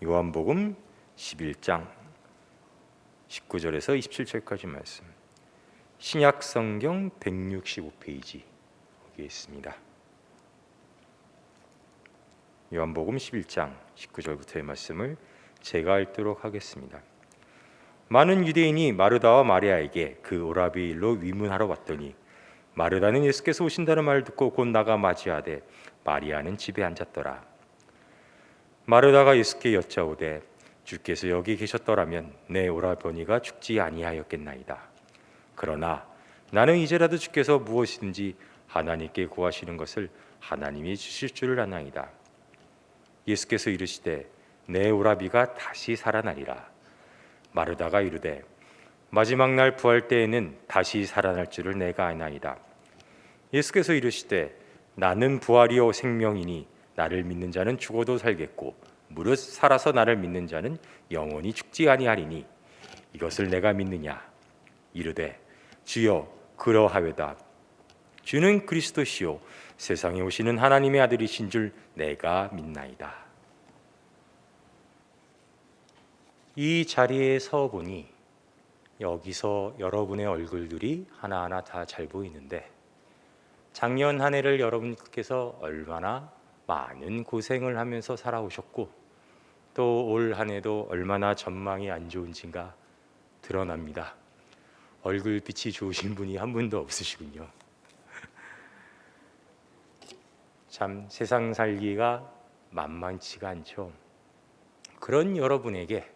요한복음 11장 19절에서 27절까지 말씀, 신약 성경 165페이지 여기에 있습니다. 요한복음 11장 19절부터의 말씀을 제가 읽도록 하겠습니다. 많은 유대인이 마르다와 마리아에게 그 오라비 일로 위문하러 왔더니 마르다는 예수께서 오신다는 말을 듣고 곧 나가 맞이하되 마리아는 집에 앉았더라. 마르다가 예수께 여짜오되 주께서 여기 계셨더라면 내 오라버니가 죽지 아니하였겠나이다. 그러나 나는 이제라도 주께서 무엇이든지 하나님께 구하시는 것을 하나님이 주실 줄을 아나이다. 예수께서 이르시되 내 오라비가 다시 살아나리라. 마르다가 이르되 마지막 날 부활 때에는 다시 살아날 줄을 내가 아나이다. 예수께서 이르시되 나는 부활이요 생명이니 나를 믿는 자는 죽어도 살겠고 무릇 살아서 나를 믿는 자는 영원히 죽지 아니하리니 이것을 내가 믿느냐. 이르되 주여 그러하외다. 주는 그리스도시요 세상에 오시는 하나님의 아들이신 줄 내가 믿나이다. 이 자리에 서 보니 여기서 여러분의 얼굴들이 하나하나 다 잘 보이는데 작년 한 해를 여러분께서 얼마나 많은 고생을 하면서 살아오셨고 또 올 한 해도 얼마나 전망이 안 좋은지가 드러납니다. 얼굴빛이 좋으신 분이 한 분도 없으시군요. 참 세상 살기가 만만치가 않죠. 그런 여러분에게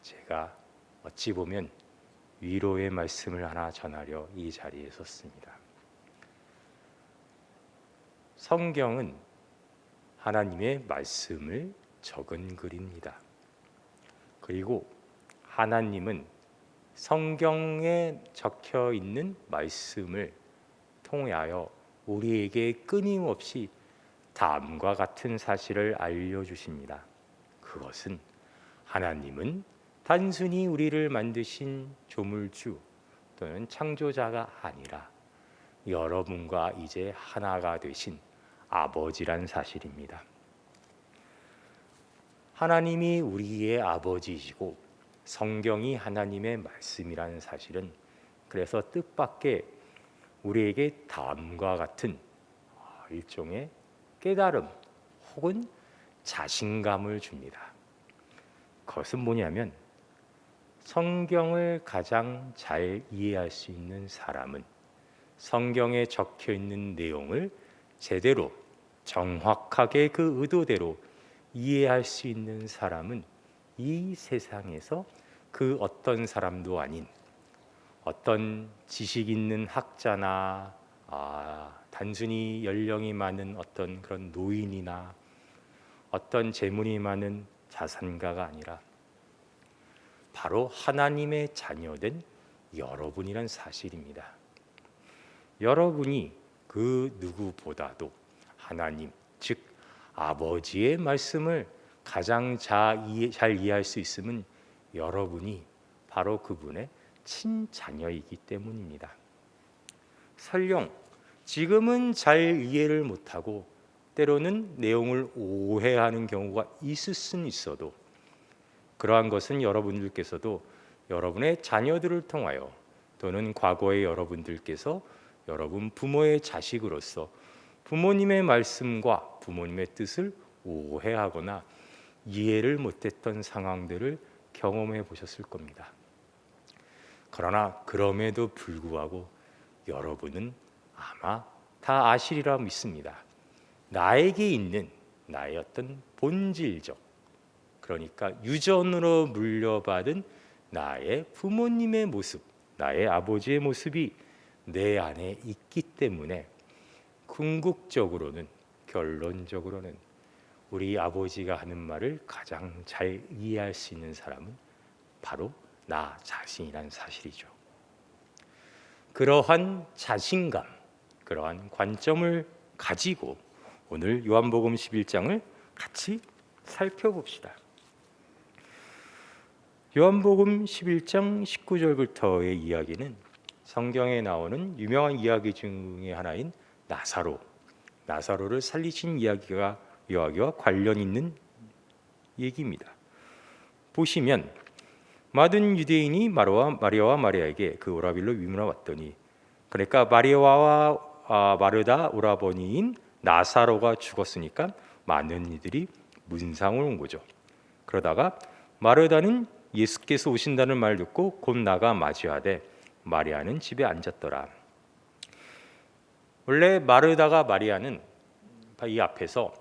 제가 어찌 보면 위로의 말씀을 하나 전하려 이 자리에 섰습니다. 성경은 하나님의 말씀을 적은 글입니다. 그리고 하나님은 성경에 적혀 있는 말씀을 통하여 우리에게 끊임없이 다음과 같은 사실을 알려주십니다. 그것은 하나님은 단순히 우리를 만드신 조물주 또는 창조자가 아니라 여러분과 이제 하나가 되신 아버지란 사실입니다. 하나님이 우리의 아버지이시고 성경이 하나님의 말씀이라는 사실은 그래서 뜻밖의 우리에게 다음과 같은 일종의 깨달음 혹은 자신감을 줍니다. 그것은 뭐냐면 성경을 가장 잘 이해할 수 있는 사람은 성경에 적혀 있는 내용을 제대로 정확하게 그 의도대로 이해할 수 있는 사람은 이 세상에서 그 어떤 사람도 아닌 어떤 지식 있는 학자나 단순히 연령이 많은 어떤 그런 노인이나 어떤 재물이 많은 자산가가 아니라 바로 하나님의 자녀된 여러분이란 사실입니다. 여러분이 그 누구보다도 하나님, 즉 아버지의 말씀을 가장 잘 이해할 수 있음은 여러분이 바로 그분의 친자녀이기 때문입니다. 설령 지금은 잘 이해를 못하고 때로는 내용을 오해하는 경우가 있을 수는 있어도 그러한 것은 여러분들께서도 여러분의 자녀들을 통하여 또는 과거의 여러분들께서 여러분 부모의 자식으로서 부모님의 말씀과 부모님의 뜻을 오해하거나 이해를 못했던 상황들을 경험해 보셨을 겁니다. 그러나 그럼에도 불구하고 여러분은 아마 다 아시리라 믿습니다. 나에게 있는 나의 어떤 본질적, 그러니까 유전으로 물려받은 나의 부모님의 모습, 나의 아버지의 모습이 내 안에 있기 때문에 궁극적으로는 결론적으로는 우리 아버지가 하는 말을 가장 잘 이해할 수 있는 사람은 바로 나 자신이란 사실이죠. 그러한 자신감, 그러한 관점을 가지고 오늘 요한복음 11장을 같이 살펴봅시다. 요한복음 11장 19절부터의 이야기는 성경에 나오는 유명한 이야기 중에 하나인 나사로를 살리신 이야기와 관련 있는 얘기입니다. 보시면 모든 유대인이 마리아와 마리아에게 그 오라비로 위문하러 왔더니, 그러니까 마리아와 마르다 오라버니인 나사로가 죽었으니까 많은 이들이 문상을 온 거죠. 그러다가 마르다는 예수께서 오신다는 말을 듣고 곧 나가 맞이하되 마리아는 집에 앉았더라. 원래 마르다가 마리아는 이 앞에서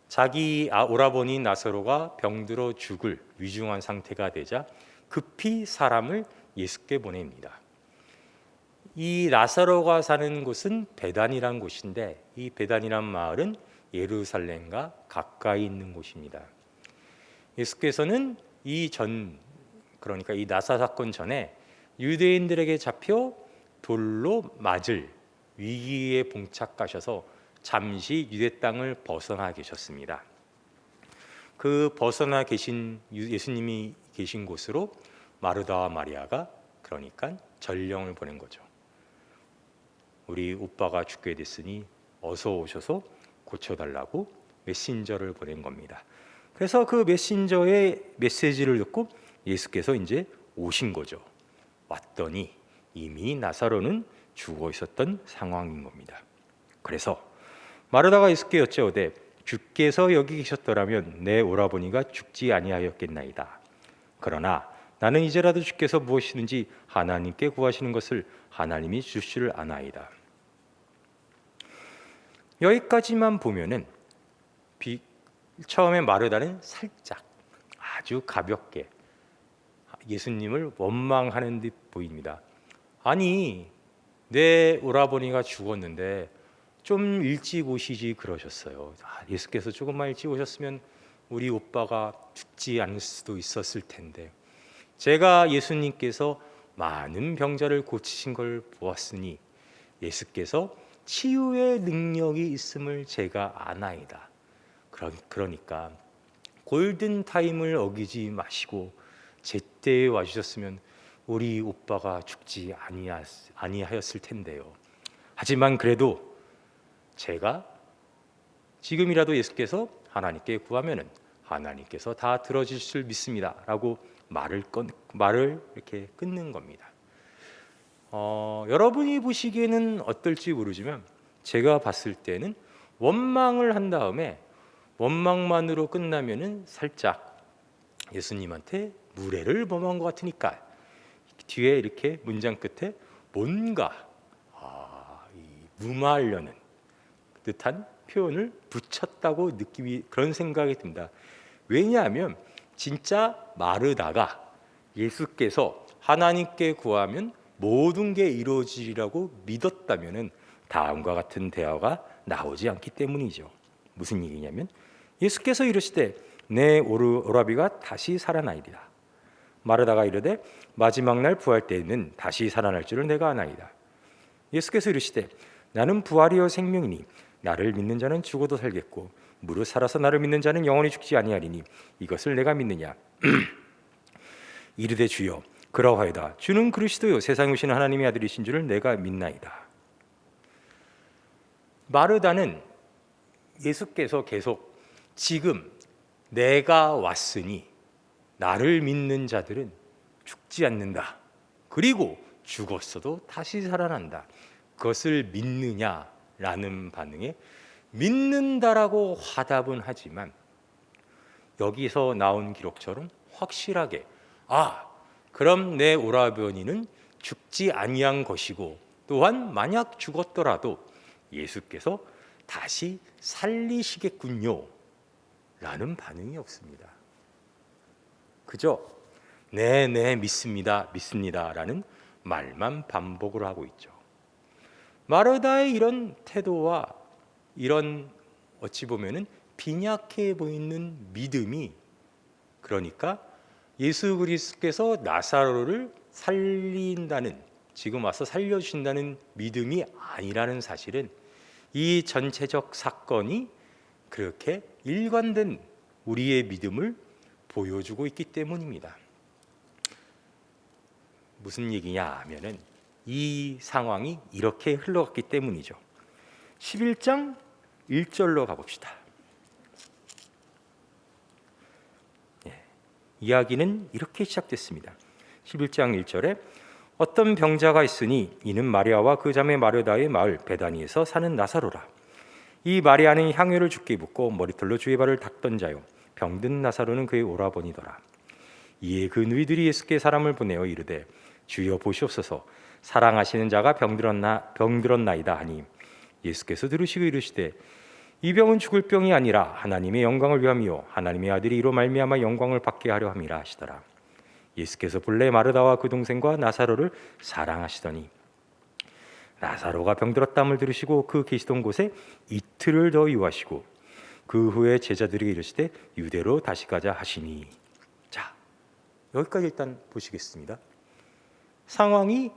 자기 오라버니 나사로가 병들어 죽을 위중한 상태가 되자 급히 사람을 예수께 보냅니다. 이 나사로가 사는 곳은 베단이라는 곳인데, 이 베단이란 마을은 예루살렘과 가까이 있는 곳입니다. 예수께서는 그러니까 이 나사 사건 전에 유대인들에게 잡혀 돌로 맞을 위기에 봉착하셔서 잠시 유대 땅을 벗어나 계셨습니다. 그 벗어나 계신 예수님이 계신 곳으로 마르다와 마리아가 그러니까 전령을 보낸 거죠. 우리 오빠가 죽게 됐으니 어서 오셔서 고쳐달라고 메신저를 보낸 겁니다. 그래서 그 메신저의 메시지를 듣고 예수께서 이제 오신 거죠. 왔더니 이미 나사로는 죽어 있었던 상황인 겁니다. 그래서 마르다가 예수께 여쭤오되 주께서 여기 계셨더라면 내 오라버니가 죽지 아니하였겠나이다. 그러나 나는 이제라도 주께서 무엇이든지 하나님께 구하시는 것을 하나님이 주시를 아나이다. 여기까지만 보면은 처음에 마르다는 살짝 아주 가볍게 예수님을 원망하는 듯 보입니다. 아니, 내 오라버니가 죽었는데 좀 일찍 오시지 그러셨어요. 예수께서 조금만 일찍 오셨으면 우리 오빠가 죽지 않을 수도 있었을 텐데, 제가 예수님께서 많은 병자를 고치신 걸 보았으니 예수께서 치유의 능력이 있음을 제가 아나이다. 그러니까 골든타임을 어기지 마시고 제때에 와주셨으면 우리 오빠가 죽지 아니하였을 텐데요. 하지만 그래도 제가 지금이라도 예수께서 하나님께 구하면은 하나님께서 다 들어주실 줄 믿습니다 라고 말을 이렇게 끊는 겁니다. 여러분이 보시기에는 어떨지 모르지만 제가 봤을 때는 원망을 한 다음에 원망만으로 끝나면은 살짝 예수님한테 무례를 범한 것 같으니까 뒤에 이렇게 문장 끝에 뭔가 무마하려는 듯한 표현을 붙였다고 그런 생각이 듭니다. 왜냐하면 진짜 마르다가 예수께서 하나님께 구하면 모든 게 이루어지리라고 믿었다면은 다음과 같은 대화가 나오지 않기 때문이죠. 무슨 얘기냐면 예수께서 이르시되 내 오라비가 다시 살아나리라. 마르다가 이르되 마지막 날 부활 때에는 다시 살아날 줄을 내가 아나이다. 예수께서 이르시되 나는 부활이요 생명이니 나를 믿는 자는 죽어도 살겠고 무릇 살아서 나를 믿는 자는 영원히 죽지 아니하리니 이것을 내가 믿느냐. 이르되 주여 그러하이다. 주는 그리스도요 세상에 오시는 하나님의 아들이신 줄을 내가 믿나이다. 마르다는 예수께서 계속 지금 내가 왔으니 나를 믿는 자들은 죽지 않는다. 그리고 죽었어도 다시 살아난다. 그것을 믿느냐라는 반응에 믿는다라고 화답은 하지만 여기서 나온 기록처럼 확실하게 그럼 내 오라버니는 죽지 아니한 것이고 또한 만약 죽었더라도 예수께서 다시 살리시겠군요 라는 반응이 없습니다. 그저 네 믿습니다 라는 말만 반복을 하고 있죠. 마르다의 이런 태도와 이런 어찌 보면은 빈약해 보이는 믿음이 그러니까 예수 그리스도께서 나사로를 살린다는 지금 와서 살려주신다는 믿음이 아니라는 사실은 이 전체적 사건이 그렇게 일관된 우리의 믿음을 보여주고 있기 때문입니다. 무슨 얘기냐 하면은 이 상황이 이렇게 흘러갔기 때문이죠. 11장 1절로 가봅시다. 이야기는 이렇게 시작됐습니다. 11장 1절에 어떤 병자가 있으니 이는 마리아와 그 자매 마르다의 마을 베다니에서 사는 나사로라. 이 마리아는 향유를 주께 붓고 머리털로 주의 발을 닦던 자요 병든 나사로는 그의 오라버니더라. 이에 그 누이들이 예수께 사람을 보내어 이르되 주여 보시옵소서 사랑하시는 자가 병들었나이다 하니 예수께서 들으시고 이르시되 이 병은 죽을 병이 아니라 하나님의 영광을 위함이요 하나님의 아들이 이로 말미암아 영광을 받게 하려 함이라 하시더라. 예수께서 본래 마르다와 그 동생과 나사로를 사랑하시더니 나사로가 병들었다함을 들으시고 그 계시던 곳에 이틀을 더 유하시고 그 후에 제자들에게 이르시되 유대로 다시 가자 하시니. 자, 여기까지 일단 보시겠습니다. 상황이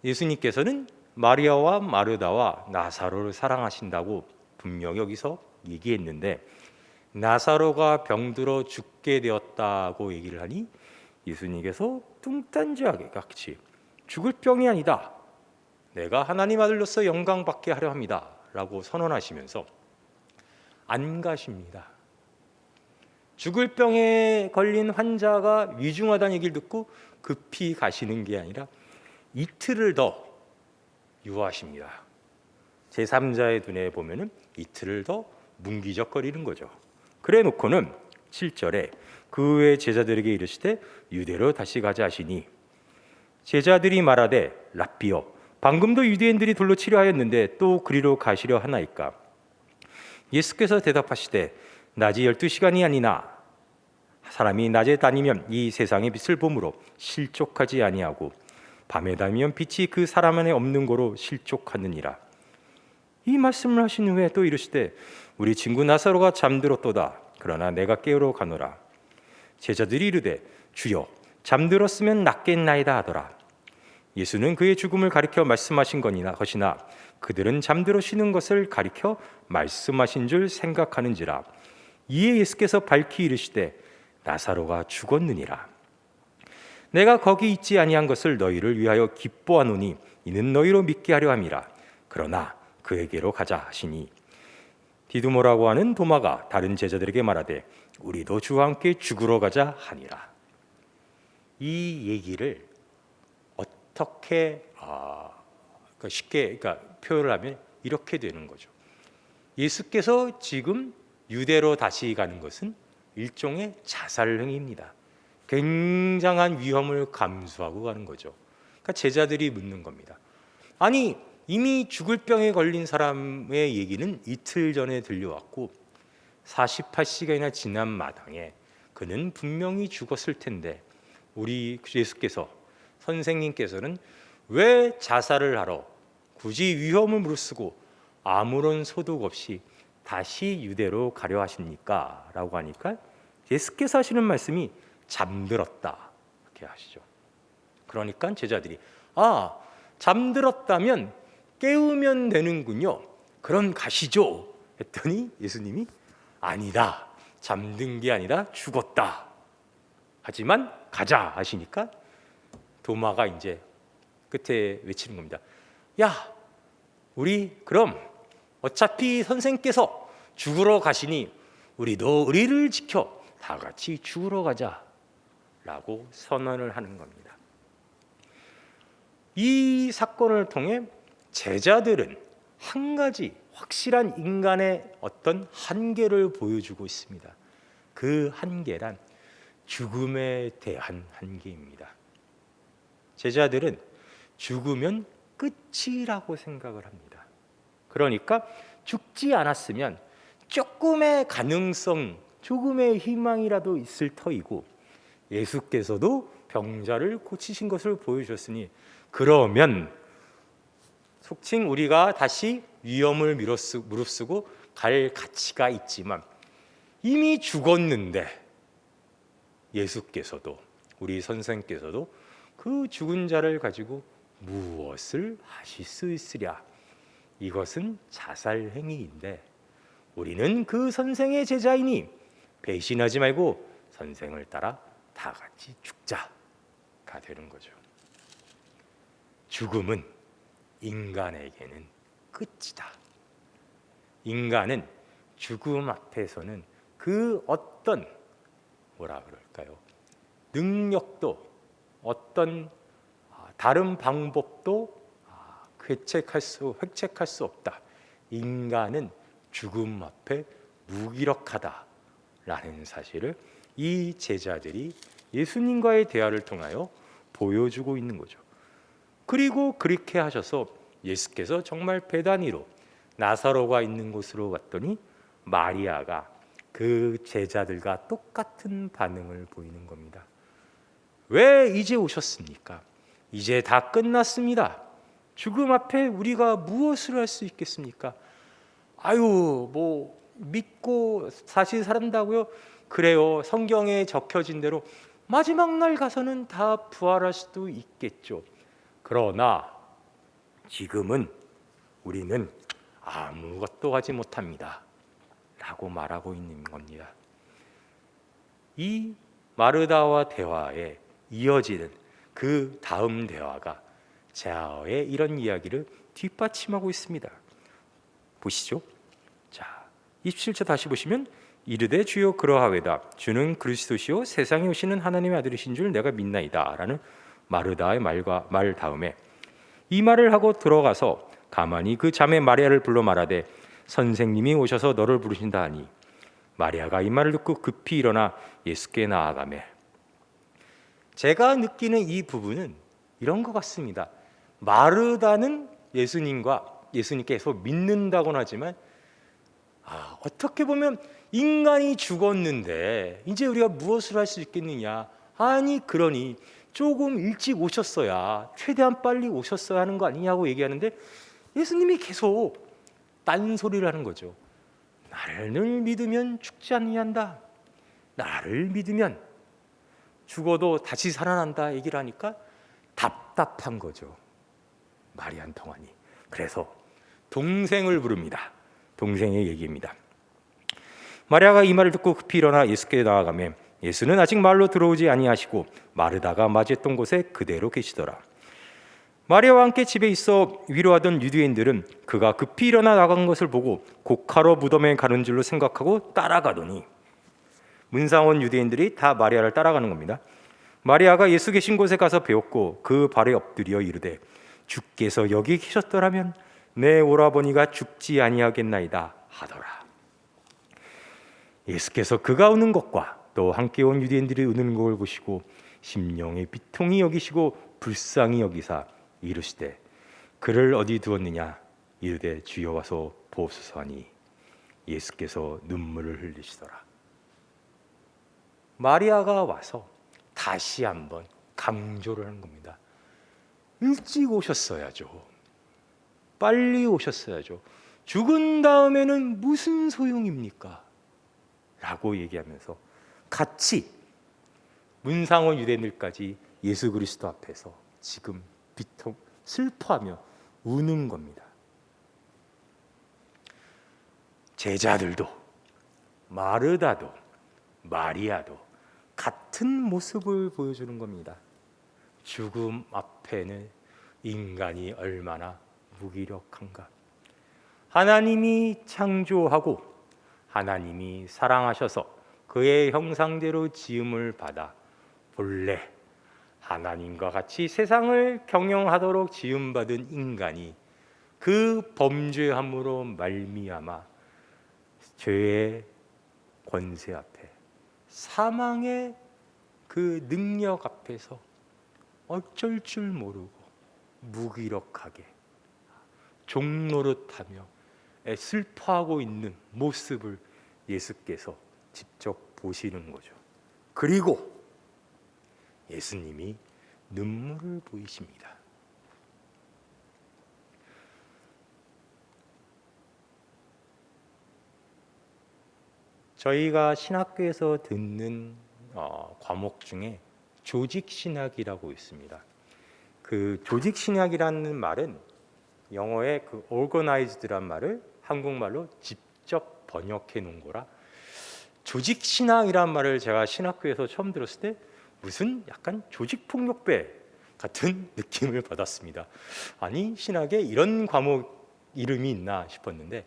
예수님께서는 마리아와 마르다와 나사로를 사랑하신다고 분명히 여기서 얘기했는데 나사로가 병들어 죽게 되었다고 얘기를 하니 예수님께서 뚱딴지하게 같이 죽을 병이 아니다. 내가 하나님 아들로서 영광받게 하려 합니다. 라고 선언하시면서 안 가십니다. 죽을 병에 걸린 환자가 위중하다는 얘기를 듣고 급히 가시는 게 아니라 이틀을 더 유하십니다. 제3자의 눈에 보면은 이틀을 더 문기적거리는 거죠. 그래 놓고는 7절에 그 후에 제자들에게 이르시되 유대로 다시 가자 하시니 제자들이 말하되 랍비여 방금도 유대인들이 돌로 치려 하였는데 또 그리로 가시려 하나이까. 예수께서 대답하시되 낮이 12시간이 아니나 사람이 낮에 다니면 이 세상의 빛을 보므로 실족하지 아니하고 밤에 다니면 빛이 그 사람 안에 없는 거로 실족하느니라. 이 말씀을 하신 후에 또 이르시되 우리 친구 나사로가 잠들었도다. 그러나 내가 깨우러 가노라. 제자들이 이르되 주여 잠들었으면 낫겠나이다 하더라. 예수는 그의 죽음을 가리켜 말씀하신 것이나 그들은 잠들어 쉬는 것을 가리켜 말씀하신 줄 생각하는지라. 이에 예수께서 밝히 이르시되 나사로가 죽었느니라. 내가 거기 있지 아니한 것을 너희를 위하여 기뻐하노니 이는 너희로 믿게 하려 함이라. 그러나 그에게로 가자 하시니 디두모라고 하는 도마가 다른 제자들에게 말하되 우리도 주와 함께 죽으러 가자 하니라. 이 얘기를 어떻게 쉽게 표현을 하면 이렇게 되는 거죠. 예수께서 지금 유대로 다시 가는 것은 일종의 자살 행위입니다. 굉장한 위험을 감수하고 가는 거죠. 그러니까 제자들이 묻는 겁니다. 아니 이미 죽을 병에 걸린 사람의 얘기는 이틀 전에 들려왔고 48시간이나 지난 마당에 그는 분명히 죽었을 텐데 우리 예수께서 선생님께서는 왜 자살을 하러 굳이 위험을 무릅쓰고 아무런 소득 없이 다시 유대로 가려 하십니까? 라고 하니까 예수께서 하시는 말씀이 잠들었다 이렇게 하시죠. 그러니까 제자들이 잠들었다면 깨우면 되는군요. 그럼 가시죠 했더니 예수님이 아니다. 잠든 게 아니라 죽었다. 하지만 가자 하시니까 도마가 이제 끝에 외치는 겁니다. 야, 우리 그럼 어차피 선생께서 죽으러 가시니 우리도 의리를 지켜 다 같이 죽으러 가자 라고 선언을 하는 겁니다. 이 사건을 통해 제자들은 한 가지 확실한 인간의 어떤 한계를 보여주고 있습니다. 그 한계란 죽음에 대한 한계입니다. 제자들은 죽으면 끝이라고 생각을 합니다. 그러니까 죽지 않았으면 조금의 가능성, 조금의 희망이라도 있을 터이고 예수께서도 병자를 고치신 것을 보여주셨으니 그러면 속칭 우리가 다시 위험을 무릅쓰고 갈 가치가 있지만 이미 죽었는데 예수께서도 우리 선생께서도 그 죽은 자를 가지고 무엇을 하실 수 있으랴. 이것은 자살 행위인데 우리는 그 선생의 제자이니 배신하지 말고 선생을 따라 다 같이 죽자가 되는 거죠. 죽음은 인간에게는 끝이다. 인간은 죽음 앞에서는 그 어떤 뭐라 그럴까요? 능력도 어떤 다른 방법도 획책할 수 없다. 인간은 죽음 앞에 무기력하다라는 사실을 이 제자들이 예수님과의 대화를 통하여 보여주고 있는 거죠. 그리고 그렇게 하셔서 예수께서 정말 베다니로 나사로가 있는 곳으로 갔더니 마리아가 그 제자들과 똑같은 반응을 보이는 겁니다. 왜 이제 오셨습니까? 이제 다 끝났습니다. 죽음 앞에 우리가 무엇을 할 수 있겠습니까? 뭐 믿고 다시 산다고요? 그래요. 성경에 적혀진 대로 마지막 날 가서는 다 부활할 수도 있겠죠. 그러나 지금은 우리는 아무것도 하지 못합니다 라고 말하고 있는 겁니다. 이 마르다와 대화에 이어지는 그 다음 대화가 제아의 이런 이야기를 뒷받침하고 있습니다. 보시죠. 자, 27절 다시 보시면 이르되 주여 그러하외다 주는 그리스도시요 세상에 오시는 하나님의 아들이신 줄 내가 믿나이다 라는 마르다의 말 다음에 이 말을 하고 들어가서 가만히 그 자매 마리아를 불러 말하되 선생님이 오셔서 너를 부르신다 하니 마리아가 이 말을 듣고 급히 일어나 예수께 나아가매. 제가 느끼는 이 부분은 이런 것 같습니다. 마르다는 예수님께서 믿는다고는 하지만 어떻게 보면 인간이 죽었는데 이제 우리가 무엇을 할 수 있겠느냐. 그러니 조금 일찍 오셨어야, 최대한 빨리 오셨어야 하는 거 아니냐고 얘기하는데 예수님이 계속 딴소리를 하는 거죠. 나를 믿으면 죽지 아니한다. 나를 믿으면 죽어도 다시 살아난다 얘기를 하니까 답답한 거죠. 말이 안 통하니. 그래서 동생을 부릅니다. 동생의 얘기입니다. 마리아가 이 말을 듣고 급히 일어나 예수께 나아가매 예수는 아직 마을로 들어오지 아니하시고 마르다가 맞이했던 곳에 그대로 계시더라. 마리아와 함께 집에 있어 위로하던 유대인들은 그가 급히 일어나 나간 것을 보고 곡하러 무덤에 가는 줄로 생각하고 따라가더니 문상온 유대인들이 다 마리아를 따라가는 겁니다. 마리아가 예수 계신 곳에 가서 배웠고 그 발에 엎드려 이르되 주께서 여기 계셨더라면 내 오라버니가 죽지 아니하겠나이다 하더라. 예수께서 그가 우는 것과 또 함께 온 유대인들이 우는 것을 보시고 심령의 비통히 여기시고 불쌍히 여기사 이르시되 그를 어디 두었느냐 이르되 주여 와서 보옵소서 하니 예수께서 눈물을 흘리시더라. 마리아가 와서 다시 한번 강조를 하는 겁니다. 일찍 오셨어야죠. 빨리 오셨어야죠. 죽은 다음에는 무슨 소용입니까? 라고 얘기하면서 같이 문상원 유대인들까지 예수 그리스도 앞에서 지금 슬퍼하며 우는 겁니다. 제자들도 마르다도 마리아도 같은 모습을 보여주는 겁니다. 죽음 앞에는 인간이 얼마나 무기력한가. 하나님이 창조하고 하나님이 사랑하셔서 그의 형상대로 지음을 받아 본래 하나님과 같이 세상을 경영하도록 지음받은 인간이 그 범죄함으로 말미암아 죄의 권세 앞에 사망의 그 능력 앞에서 어쩔 줄 모르고 무기력하게 종노릇하며 슬퍼하고 있는 모습을 예수께서 직접 보시는 거죠. 그리고 예수님이 눈물을 보이십니다. 저희가 신학교에서 듣는 과목 중에 조직신학이라고 있습니다. 그 조직신학이라는 말은 영어의 그 organized란 말을 한국말로 직접 번역해 놓은 거라 조직신학이란 말을 제가 신학교에서 처음 들었을 때 무슨 약간 조직폭력배 같은 느낌을 받았습니다. 아니 신학에 이런 과목 이름이 있나 싶었는데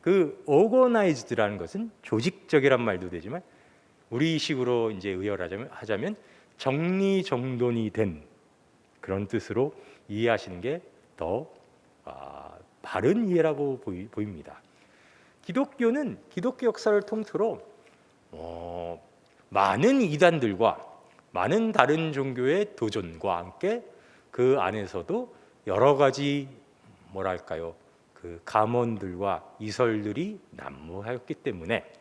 그 organized라는 것은 조직적이란 말도 되지만 우리식으로 이제 의역하자면 정리정돈이 된 그런 뜻으로 이해하시는 게 더 바른 이해라고 보입니다. 기독교는 기독교 역사를 통틀어 많은 이단들과 많은 다른 종교의 도전과 함께 그 안에서도 여러 가지 그 감언들과 이설들이 난무하였기 때문에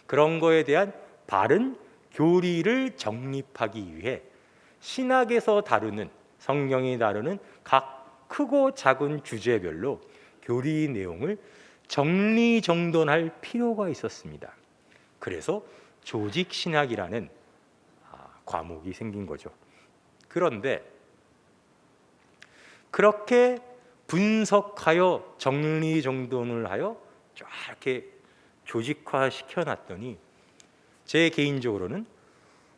그런 거에 대한 바른 교리를 정립하기 위해 신학에서 다루는, 성경이 다루는 각 크고 작은 주제별로 교리 내용을 정리정돈할 필요가 있었습니다. 그래서 조직신학이라는 과목이 생긴 거죠. 그런데 그렇게 분석하여 정리정돈을 하여 쫙 이렇게 조직화시켜 놨더니 제 개인적으로는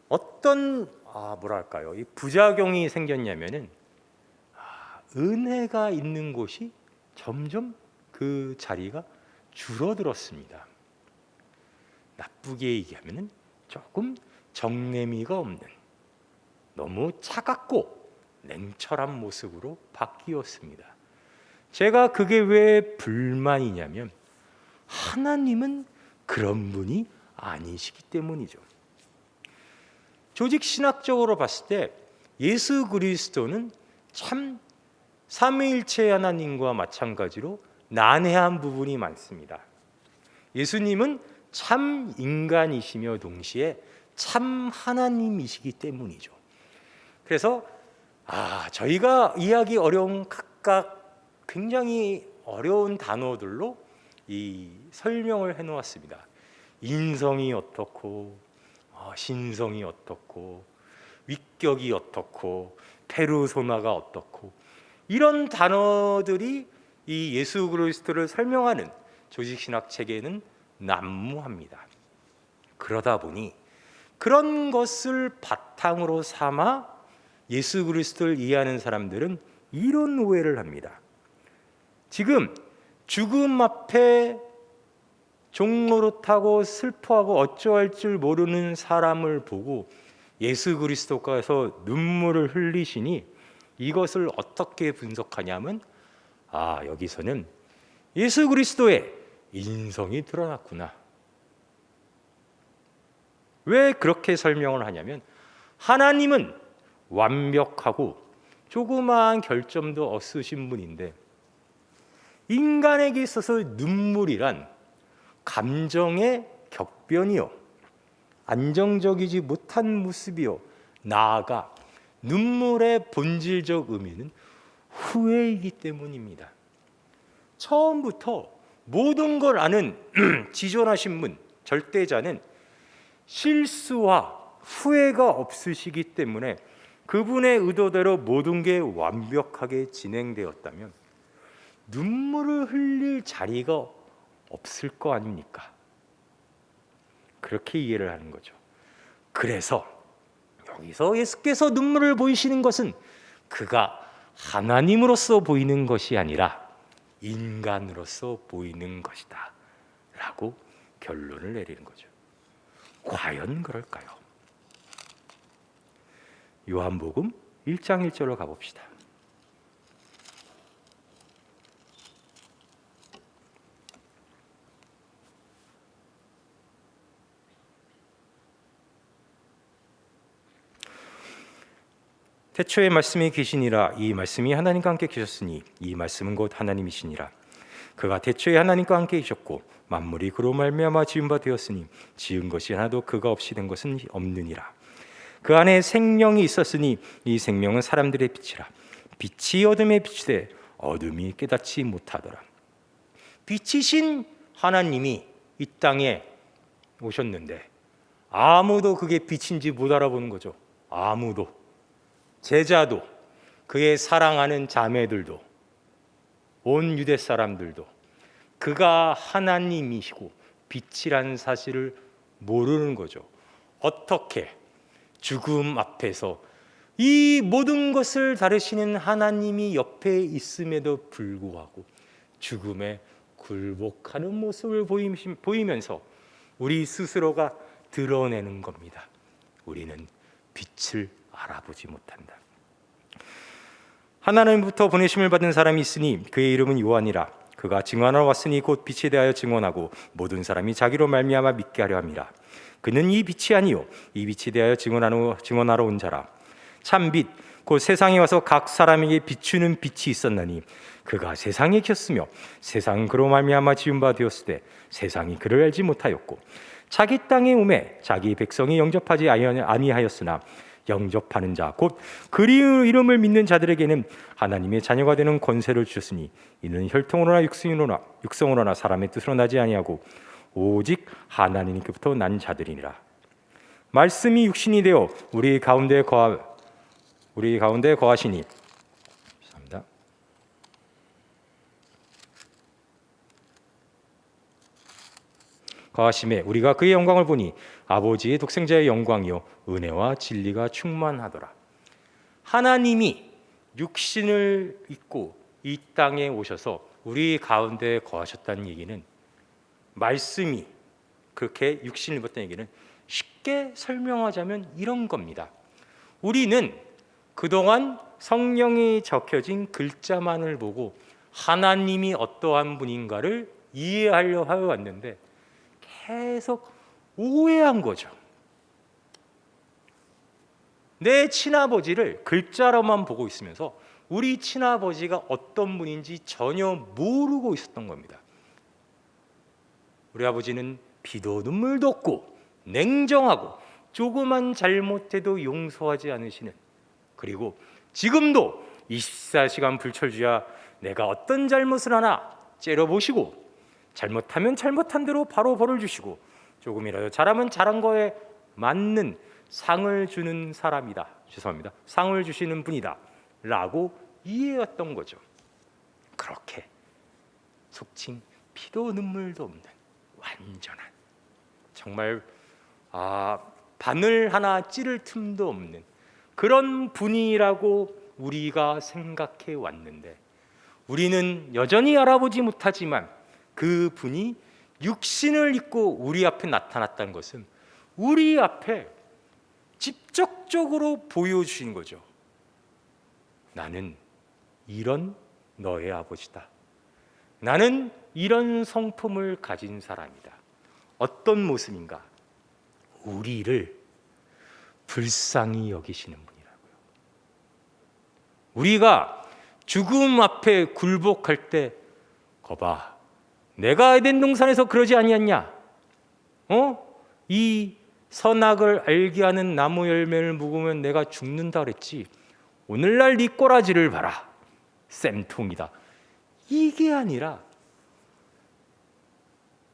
어떤 이 부작용이 생겼냐면은 은혜가 있는 곳이 점점 그 자리가 줄어들었습니다. 나쁘게 얘기하면은 조금 정내미가 없는, 너무 차갑고 냉철한 모습으로 바뀌었습니다. 제가 그게 왜 불만이냐면 하나님은 그런 분이 아니시기 때문이죠. 조직 신학적으로 봤을 때 예수 그리스도는 참 삼위일체 하나님과 마찬가지로 난해한 부분이 많습니다. 예수님은 참 인간이시며 동시에 참 하나님이시기 때문이죠. 그래서 저희가 이해하기 어려운 각각 굉장히 어려운 단어들로 이 설명을 해놓았습니다. 인성이 어떻고 신성이 어떻고 위격이 어떻고 페르소나가 어떻고 이런 단어들이 이 예수 그리스도를 설명하는 조직신학 체계는 난무합니다. 그러다 보니 그런 것을 바탕으로 삼아 예수 그리스도를 이해하는 사람들은 이런 오해를 합니다. 지금 죽음 앞에 종노릇하고 슬퍼하고 어쩌할 줄 모르는 사람을 보고 예수 그리스도께서 눈물을 흘리시니 이것을 어떻게 분석하냐면 여기서는 예수 그리스도의 인성이 드러났구나. 왜 그렇게 설명을 하냐면 하나님은 완벽하고 조그마한 결점도 없으신 분인데 인간에게 있어서 눈물이란 감정의 격변이요, 안정적이지 못한 모습이요, 나아가 눈물의 본질적 의미는 후회이기 때문입니다. 처음부터 모든 걸 아는 지존하신 분, 절대자는 실수와 후회가 없으시기 때문에 그분의 의도대로 모든 게 완벽하게 진행되었다면 눈물을 흘릴 자리가 없을 거 아닙니까? 그렇게 이해를 하는 거죠. 그래서 여기서 예수께서 눈물을 보이시는 것은 그가 하나님으로서 보이는 것이 아니라 인간으로서 보이는 것이다 라고 결론을 내리는 거죠. 과연 그럴까요? 요한복음 1장 1절로 가봅시다. 태초에 말씀이 계시니라. 이 말씀이 하나님과 함께 계셨으니 이 말씀은 곧 하나님이시니라. 그가 태초에 하나님과 함께 계셨고 만물이 그로 말미암아 지은 바 되었으니 지은 것이 하나도 그가 없이 된 것은 없느니라. 그 안에 생명이 있었으니 이 생명은 사람들의 빛이라. 빛이 어둠에 비추되 어둠이 깨닫지 못하더라. 빛이신 하나님이 이 땅에 오셨는데 아무도 그게 빛인지 못 알아보는 거죠. 아무도. 제자도, 그의 사랑하는 자매들도, 온 유대 사람들도 그가 하나님이시고 빛이라는 사실을 모르는 거죠. 어떻게 죽음 앞에서 이 모든 것을 다루시는 하나님이 옆에 있음에도 불구하고 죽음에 굴복하는 모습을 보이면서 우리 스스로가 드러내는 겁니다. 우리는 빛을 알아보지 못한다. 하나님부터 보내심을 받은 사람이 있으니 그의 이름은 요한이라. 그가 증언하러 왔으니 곧 빛에 대하여 증언하고 모든 사람이 자기로 말미암아 믿게 하려 함이라. 그는 이 빛이 아니요 이 빛에 대하여 증언하러 온 자라. 참 빛 곧 세상에 와서 각 사람에게 비추는 빛이 있었나니 그가 세상에 켰으며 세상은 그로 말미암아 지은 바 되었을 때 세상이 그를 알지 못하였고 자기 땅에 오매 자기 백성이 영접하지 아니하였으나 영접하는 자 곧 그리스도 이름을 믿는 자들에게는 하나님의 자녀가 되는 권세를 주셨으니 이는 혈통으로나 육성으로나 사람의 뜻으로 나지 아니하고 오직 하나님께부터 난 자들이니라. 말씀이 육신이 되어 우리 가운데 거하시니 죄송합니다. 거하심에 우리가 그의 영광을 보니 아버지의 독생자의 영광이요 은혜와 진리가 충만하더라. 하나님이 육신을 입고 이 땅에 오셔서 우리 가운데 거하셨다는 얘기는, 말씀이 그렇게 육신을 입었다는 얘기는 쉽게 설명하자면 이런 겁니다. 우리는 그동안 성령이 적혀진 글자만을 보고 하나님이 어떠한 분인가를 이해하려 하여 왔는데 계속 오해한 거죠. 내 친아버지를 글자로만 보고 있으면서 우리 친아버지가 어떤 분인지 전혀 모르고 있었던 겁니다. 우리 아버지는 피도 눈물도 없고 냉정하고 조그만 잘못해도 용서하지 않으시는, 그리고 지금도 24시간 불철주야 내가 어떤 잘못을 하나 째려보시고 잘못하면 잘못한 대로 바로 벌을 주시고 조금이라도 잘하면 잘한 거에 맞는 상을 주는 사람이다. 죄송합니다. 상을 주시는 분이다 라고 이해했던 거죠. 그렇게 속칭 피도 눈물도 없는 완전한, 정말 바늘 하나 찌를 틈도 없는 그런 분이라고 우리가 생각해 왔는데, 우리는 여전히 알아보지 못하지만 그 분이 육신을 입고 우리 앞에 나타났다는 것은 우리 앞에 직접적으로 보여주신 거죠. 나는 이런 너의 아버지다. 나는 이런 성품을 가진 사람이다. 어떤 모습인가? 우리를 불쌍히 여기시는 분이라고요. 우리가 죽음 앞에 굴복할 때, 거봐, 내가 에덴 동산에서 그러지 아니었냐? 이 선악을 알게 하는 나무 열매를 먹으면 내가 죽는다 그랬지. 오늘날 네 꼬라지를 봐라. 쌤통이다. 이게 아니라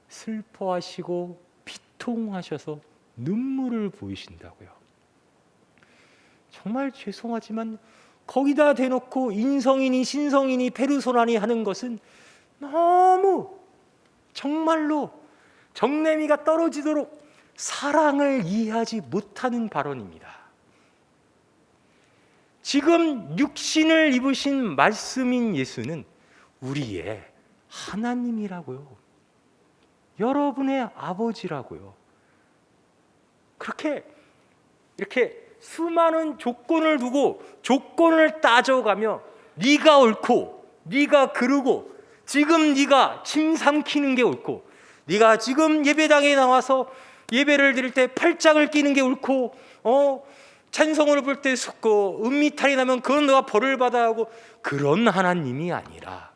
슬퍼하시고 비통하셔서 눈물을 보이신다고요. 정말 죄송하지만 거기다 대놓고 인성이니 신성이니 페르소나니 하는 것은 너무 정말로 정내미가 떨어지도록 사랑을 이해하지 못하는 발언입니다. 지금 육신을 입으신 말씀인 예수는 우리의 하나님이라고요. 여러분의 아버지라고요. 그렇게 이렇게 수많은 조건을 두고 조건을 따져가며 네가 옳고 네가 그르고 지금 네가 침 삼키는 게 옳고 네가 지금 예배당에 나와서 예배를 드릴 때 팔짱을 끼는 게 옳고 찬송을 볼 때 음미탈이 나면 그건 너가 벌을 받아야 하고, 그런 하나님이 아니라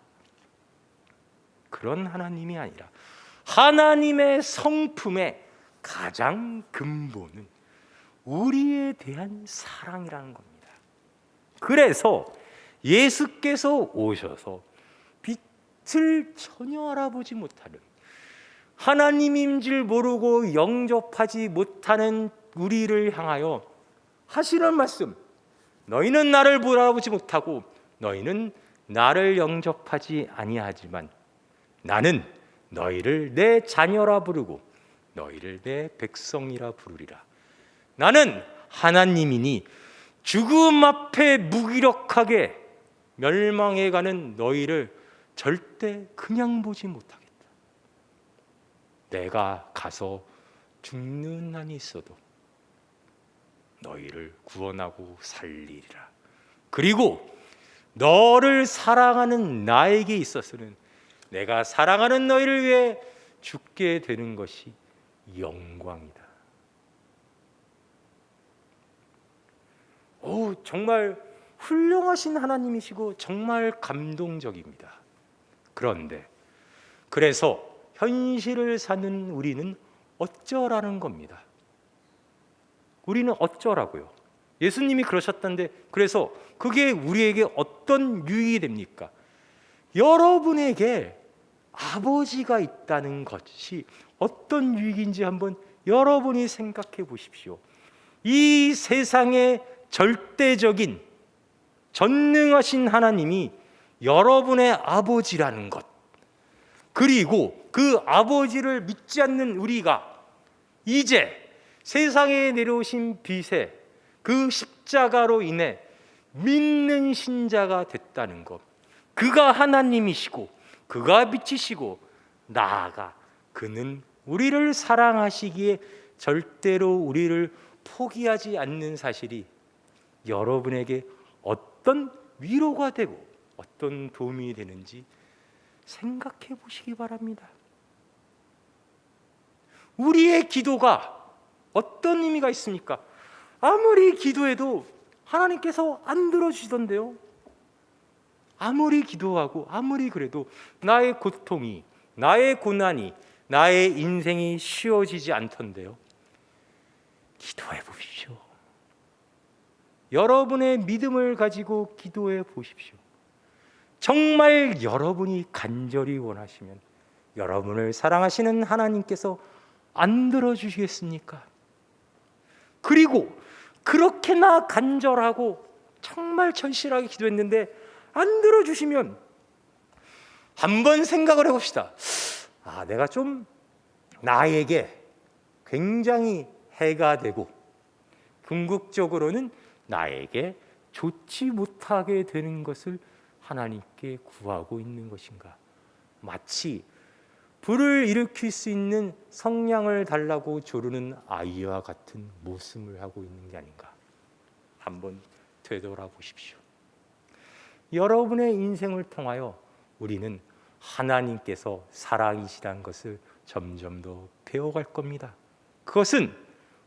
하나님의 성품의 가장 근본은 우리에 대한 사랑이라는 겁니다. 그래서 예수께서 오셔서 빛을 전혀 알아보지 못하는, 하나님인 줄 모르고 영접하지 못하는 우리를 향하여 하시는 말씀, 너희는 나를 알아보지 못하고 너희는 나를 영접하지 아니하지만 나는 너희를 내 자녀라 부르고 너희를 내 백성이라 부르리라. 나는 하나님이니 죽음 앞에 무기력하게 멸망해가는 너희를 절대 그냥 보지 못하겠다. 내가 가서 죽는 한이 있어도 너희를 구원하고 살리리라. 그리고 너를 사랑하는 나에게 있어서는 내가 사랑하는 너희를 위해 죽게 되는 것이 영광이다. 정말 훌륭하신 하나님이시고 정말 감동적입니다. 그런데 그래서 현실을 사는 우리는 어쩌라는 겁니다. 우리는 어쩌라고요? 예수님이 그러셨던데, 그래서 그게 우리에게 어떤 유익이 됩니까? 여러분에게 아버지가 있다는 것이 어떤 유익인지 한번 여러분이 생각해 보십시오. 이 세상의 절대적인 전능하신 하나님이 여러분의 아버지라는 것, 그리고 그 아버지를 믿지 않는 우리가 이제 세상에 내려오신 빛의 그 십자가로 인해 믿는 신자가 됐다는 것, 그가 하나님이시고 그가 빛이시고 나아가 그는 우리를 사랑하시기에 절대로 우리를 포기하지 않는 사실이 여러분에게 어떤 위로가 되고 어떤 도움이 되는지 생각해 보시기 바랍니다. 우리의 기도가 어떤 의미가 있습니까? 아무리 기도해도 하나님께서 안 들어주시던데요. 아무리 기도하고 아무리 그래도 나의 고통이, 나의 고난이, 나의 인생이 쉬워지지 않던데요. 기도해 보십시오. 여러분의 믿음을 가지고 기도해 보십시오. 정말 여러분이 간절히 원하시면 여러분을 사랑하시는 하나님께서 안 들어주시겠습니까? 그리고 그렇게나 간절하고 정말 절실하게 기도했는데 안 들어주시면 한번 생각을 해봅시다. 내가 좀 나에게 굉장히 해가 되고 궁극적으로는 나에게 좋지 못하게 되는 것을 하나님께 구하고 있는 것인가? 마치 불을 일으킬 수 있는 성냥을 달라고 조르는 아이와 같은 모습을 하고 있는 게 아닌가? 한번 되돌아보십시오. 여러분의 인생을 통하여 우리는 하나님께서 사랑이시라는 것을 점점 더 배워갈 겁니다. 그것은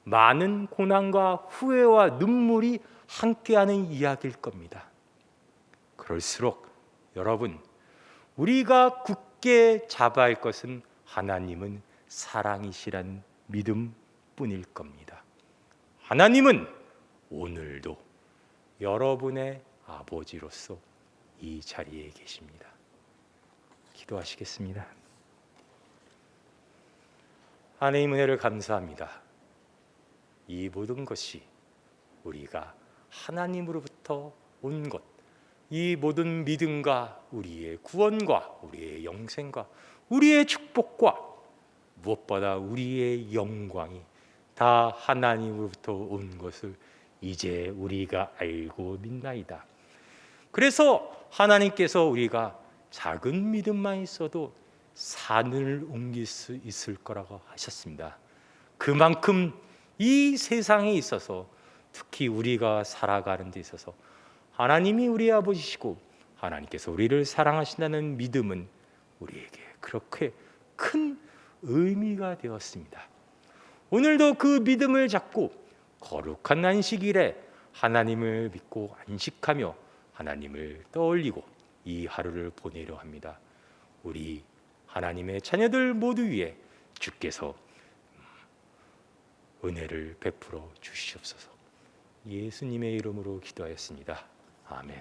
많은 고난과 후회와 눈물이 함께하는 이야기일 겁니다. 그럴수록 여러분, 우리가 굳게 잡아야 할 것은 하나님은 사랑이시란 믿음뿐일 겁니다. 하나님은 오늘도 여러분의 아버지로서 이 자리에 계십니다. 기도하시겠습니다. 하나님 은혜를 감사합니다. 이 모든 것이 우리가 하나님으로부터 온 것, 이 모든 믿음과 우리의 구원과 우리의 영생과 우리의 축복과 무엇보다 우리의 영광이 다 하나님으로부터 온 것을 이제 우리가 알고 믿나이다. 그래서 하나님께서 우리가 작은 믿음만 있어도 산을 옮길 수 있을 거라고 하셨습니다. 그만큼 이 세상에 있어서 특히 우리가 살아가는 데 있어서 하나님이 우리의 아버지시고 하나님께서 우리를 사랑하신다는 믿음은 우리에게 그렇게 큰 의미가 되었습니다. 오늘도 그 믿음을 잡고 거룩한 안식일에 하나님을 믿고 안식하며 하나님을 떠올리고 이 하루를 보내려 합니다. 우리 하나님의 자녀들 모두 위에 주께서 은혜를 베풀어 주시옵소서. 예수님의 이름으로 기도하였습니다. 아멘.